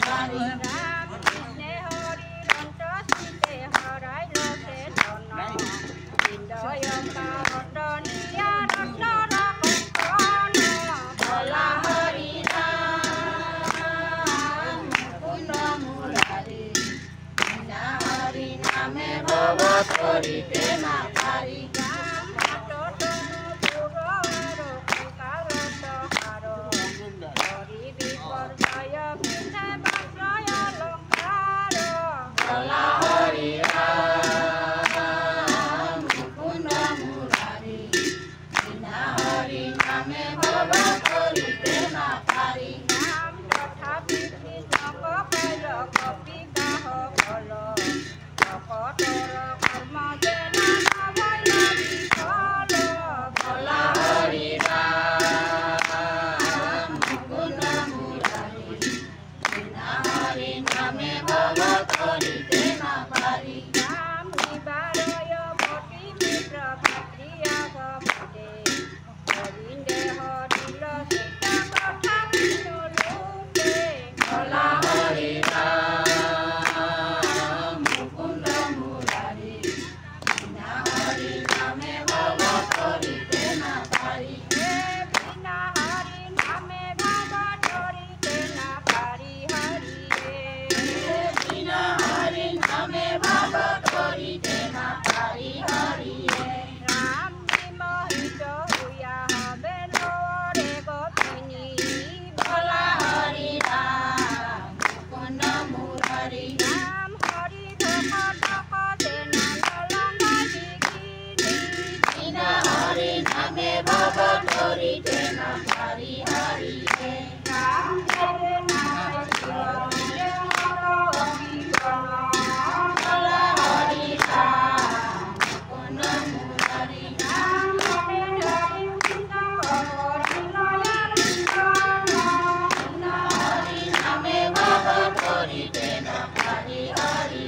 Hare Hare করিতে না পারি বলা হরি রাম মুকুন্দ মুরারি বিনা হরি নামে ভব করিতে না পারি নাম তথাপি নক পাইল কপি কাহ ফল ভকতৰ কৰ্ম যেন নভয় বিফল বলা হৰি ৰাম মুকুন্দ মুৰাৰি বিনা হৰি নামে ভব কৰিতে না পাৰি নাম নিবাৰয় ভক্তি মিত্ৰ ভাতৃয়া ভক্তে গোবিন্দে হৰিল সীতা কথা লোকে বলা হৰি ৰাম মুকুন্দ মুৰাৰি বিনা হৰি নামে ভব কৰিতে না পাৰি বিনা হৰি নামে ভব কৰিতে না পাৰি হৰি বিনা হরি নামে ভব করিতে না পারি হরি রাম বিমোহিত হইয়া হবে লরে গোপিনী বলা হরি রাম মুকুন্দ মুরারি রাম হরি ভকতক সেনা ললঙ্গ দিগিনী বিনা হরি নামে ভব করিতে না পারি হরি রাম দেবে না বলা হরি রাম মুকুন্দ মুরারি রাম হরি নামে ভব করিতে না পারি হরি